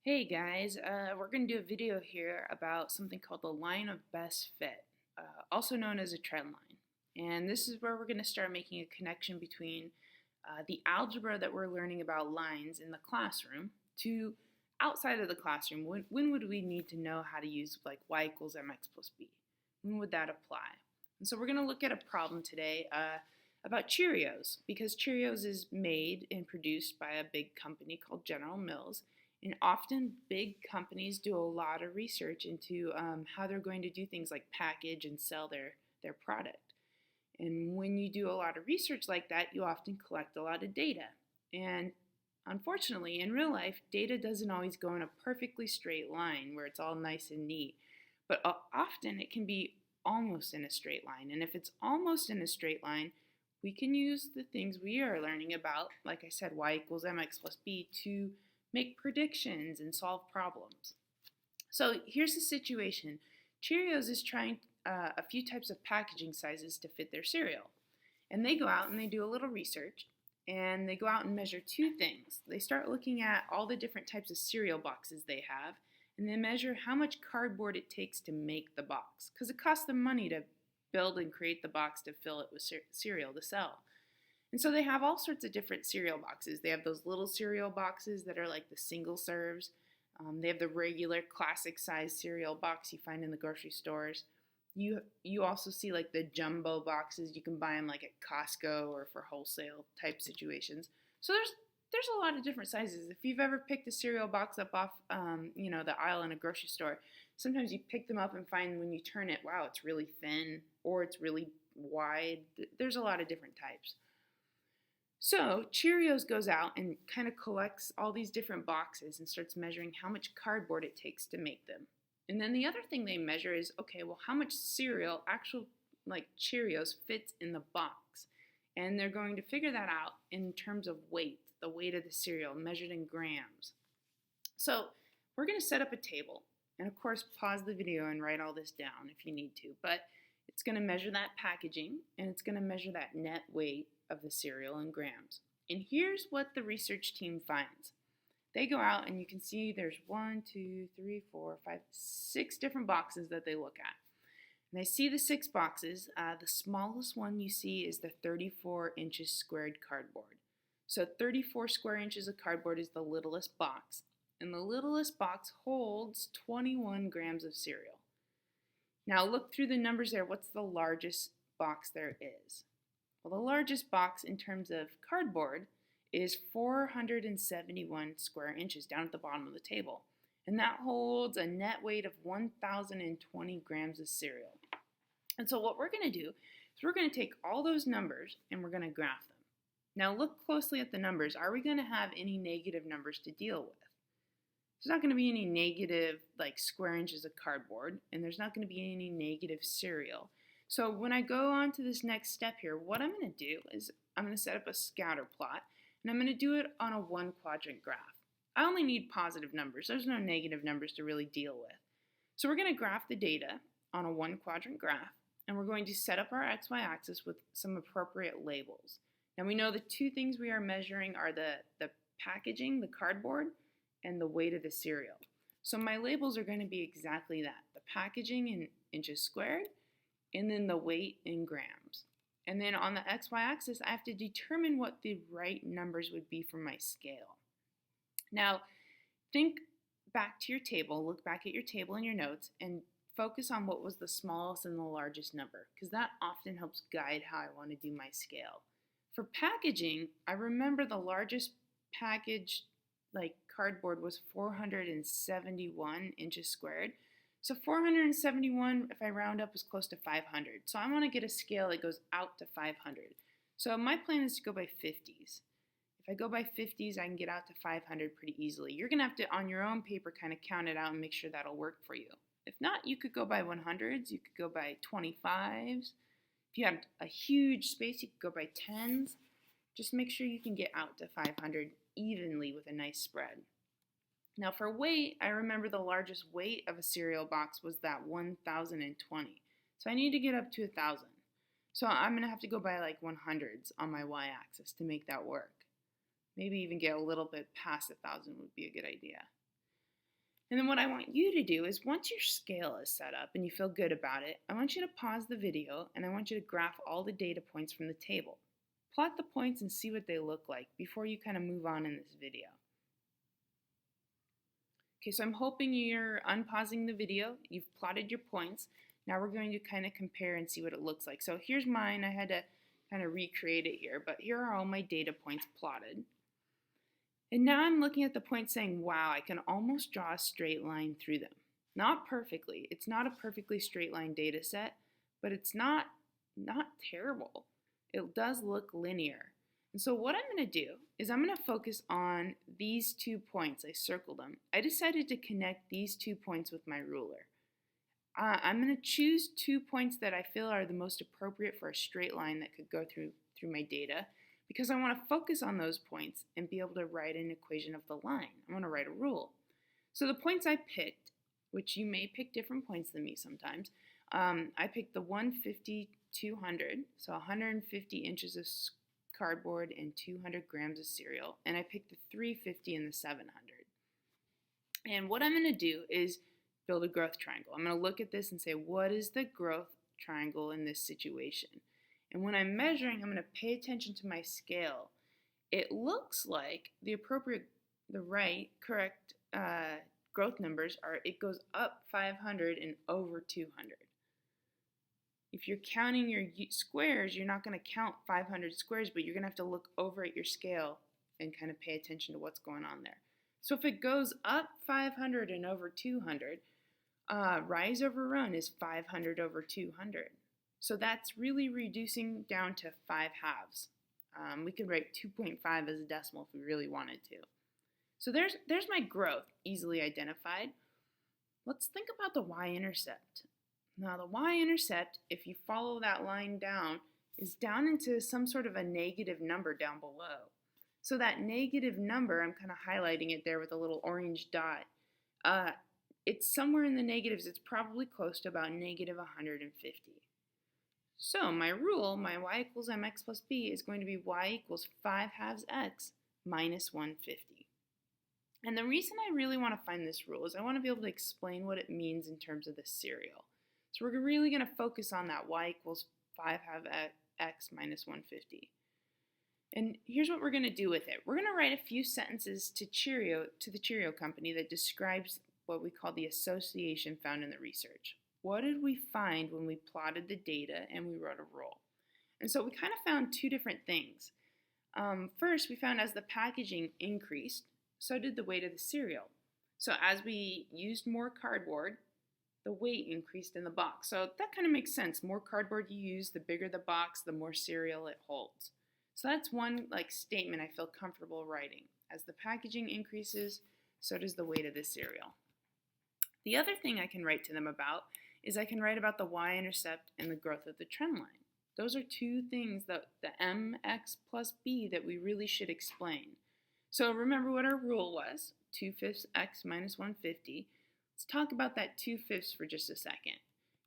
Hey guys, we're going to do a video here about something called the line of best fit, also known as a trend line. And this is where we're going to start making a connection between the algebra that we're learning about lines in the classroom to outside of the classroom. When would we need to know how to use like y equals mx plus b? When would that apply? And so we're going to look at a problem today about Cheerios, because Cheerios is made and produced by a big company called General Mills. And often big companies do a lot of research into how they're going to do things like package and sell their product. And when you do a lot of research like that, you often collect a lot of data. And unfortunately, in real life, data doesn't always go in a perfectly straight line where it's all nice and neat. But often it can be almost in a straight line. And if it's almost in a straight line, we can use the things we are learning about, like I said, y equals mx plus b, to make predictions and solve problems. So here's the situation. Cheerios is trying a few types of packaging sizes to fit their cereal. And they go out and they do a little research and they go out and measure two things. They start looking at all the different types of cereal boxes they have, and they measure how much cardboard it takes to make the box, because it costs them money to build and create the box to fill it with cereal to sell. And so they have all sorts of different cereal boxes. They have those little cereal boxes that are like the single serves. They have the regular classic size cereal box you find in the grocery stores. You also see like the jumbo boxes. You can buy them like at Costco or for wholesale type situations. So there's a lot of different sizes. If you've ever picked a cereal box up off the aisle in a grocery store, sometimes you pick them up and find when you turn it, wow, it's really thin or it's really wide. There's a lot of different types. So Cheerios goes out and kind of collects all these different boxes and starts measuring how much cardboard it takes to make them. And then the other thing they measure is, okay, well, how much cereal, actual like Cheerios, fits in the box. And they're going to figure that out in terms of weight, the weight of the cereal measured in grams. So we're going to set up a table. And of course, pause the video and write all this down if you need to. But it's going to measure that packaging, and it's going to measure that net weight of the cereal in grams. And here's what the research team finds. They go out and you can see there's 6 different boxes that they look at. And they see the 6 boxes. The smallest one you see is the 34 inches squared cardboard. So 34 square inches of cardboard is the littlest box. And the littlest box holds 21 grams of cereal. Now look through the numbers there. What's the largest box there is? Well, the largest box in terms of cardboard is 471 square inches down at the bottom of the table. And that holds a net weight of 1,020 grams of cereal. And so what we're going to do is we're going to take all those numbers and we're going to graph them. Now look closely at the numbers. Are we going to have any negative numbers to deal with? There's not going to be any negative like square inches of cardboard, and there's not going to be any negative cereal. So when I go on to this next step here, what I'm going to do is I'm going to set up a scatter plot, and I'm going to do it on a 1-quadrant graph. I only need positive numbers. There's no negative numbers to really deal with. So we're going to graph the data on a 1-quadrant graph, and we're going to set up our XY axis with some appropriate labels. Now we know the two things we are measuring are the packaging, the cardboard, and the weight of the cereal. So my labels are going to be exactly that. The packaging in inches squared, and then the weight in grams. And then on the XY axis, I have to determine what the right numbers would be for my scale. Now, think back to your table, look back at your table and your notes, and focus on what was the smallest and the largest number, because that often helps guide how I want to do my scale. For packaging, I remember the largest package like cardboard was 471 inches squared. So 471, if I round up, is close to 500. So I want to get a scale that goes out to 500. So my plan is to go by 50s. If I go by 50s, I can get out to 500 pretty easily. You're going to have to, on your own paper, kind of count it out and make sure that'll work for you. If not, you could go by 100s. You could go by 25s. If you have a huge space, you could go by 10s. Just make sure you can get out to 500 evenly with a nice spread. Now for weight, I remember the largest weight of a cereal box was that 1,020. So I need to get up to 1,000. So I'm going to have to go by like 100s on my y-axis to make that work. Maybe even get a little bit past 1,000 would be a good idea. And then what I want you to do is once your scale is set up and you feel good about it, I want you to pause the video and I want you to graph all the data points from the table. Plot the points and see what they look like before you kind of move on in this video. Okay, so I'm hoping you're unpausing the video, you've plotted your points. Now we're going to kind of compare and see what it looks like. So here's mine. I had to kind of recreate it here, but here are all my data points plotted. And now I'm looking at the points saying, wow, I can almost draw a straight line through them. Not perfectly. It's not a perfectly straight line data set, but it's not terrible. It does look linear. And so what I'm going to do is I'm going to focus on these 2 points. I circled them. I decided to connect these 2 points with my ruler. I'm going to choose 2 points that I feel are the most appropriate for a straight line that could go through my data, because I want to focus on those points and be able to write an equation of the line. I want to write a rule. So the points I picked, which you may pick different points than me sometimes, I picked the 150, 200, so 150 inches of cardboard and 200 grams of cereal, and I picked the 350 and the 700. And what I'm going to do is build a growth triangle. I'm going to look at this and say, what is the growth triangle in this situation? And when I'm measuring, I'm going to pay attention to my scale. It looks like the correct growth numbers are, it goes up 500 and over 200. If you're counting your squares, you're not going to count 500 squares, but you're going to have to look over at your scale and kind of pay attention to what's going on there. So if it goes up 500 and over 200, rise over run is 500 over 200. So that's really reducing down to 5 halves. We could write 2.5 as a decimal if we really wanted to. So there's my growth, easily identified. Let's think about the y-intercept. Now the y-intercept, if you follow that line down, is down into some sort of a negative number down below. So that negative number, I'm kind of highlighting it there with a little orange dot. It's somewhere in the negatives. It's probably close to about negative 150. So my rule, my y equals mx plus b, is going to be y equals 5 halves x minus 150. And the reason I really want to find this rule is I want to be able to explain what it means in terms of the cereal. So we're really going to focus on that y equals 5 halves x minus 150. And here's what we're going to do with it. We're going to write a few sentences to the Cheerio company that describes what we call the association found in the research. What did we find when we plotted the data and we wrote a rule? And so we kind of found 2 different things. First, we found as the packaging increased, so did the weight of the cereal. So as we used more cardboard, the weight increased in the box. So that kind of makes sense. The more cardboard you use, the bigger the box, the more cereal it holds. So that's one statement I feel comfortable writing. As the packaging increases, so does the weight of the cereal. The other thing I can write to them about is I can write about the y-intercept and the growth of the trend line. Those are 2 things, that the mx plus b, that we really should explain. So remember what our rule was, 2/5 x minus 150. Let's talk about that 2/5 for just a second.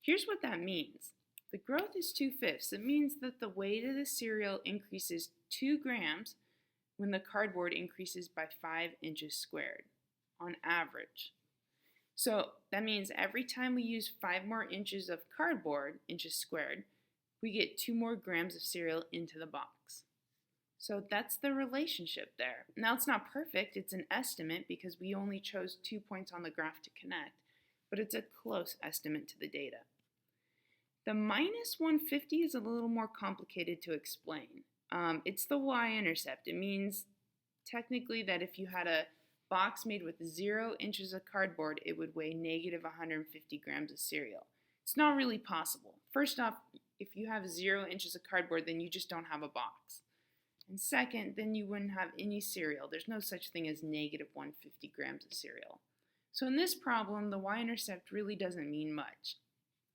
Here's what that means. The growth is 2/5. It means that the weight of the cereal increases 2 grams when the cardboard increases by 5 inches squared on average. So that means every time we use 5 more inches of cardboard, inches squared, we get 2 more grams of cereal into the box. So that's the relationship there. Now it's not perfect, it's an estimate because we only chose 2 points on the graph to connect, but it's a close estimate to the data. The minus 150 is a little more complicated to explain. It's the y-intercept. It means technically that if you had a box made with 0 inches of cardboard, it would weigh negative 150 grams of cereal. It's not really possible. First off, if you have 0 inches of cardboard, then you just don't have a box. And second, then you wouldn't have any cereal. There's no such thing as negative 150 grams of cereal. So in this problem, the y-intercept really doesn't mean much,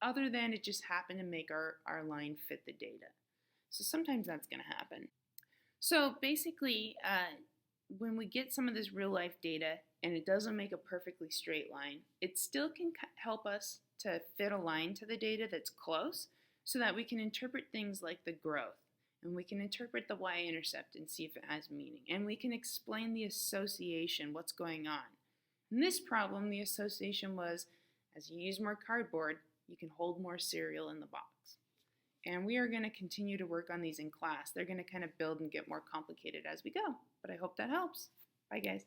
other than it just happened to make our line fit the data. So sometimes that's going to happen. So basically, when we get some of this real life data and it doesn't make a perfectly straight line, it still can help us to fit a line to the data that's close so that we can interpret things like the growth, and we can interpret the y-intercept and see if it has meaning, and we can explain the association, what's going on. In this problem, the association was as you use more cardboard, you can hold more cereal in the box. And we are going to continue to work on these in class. They're going to kind of build and get more complicated as we go. But I hope that helps. Bye, guys.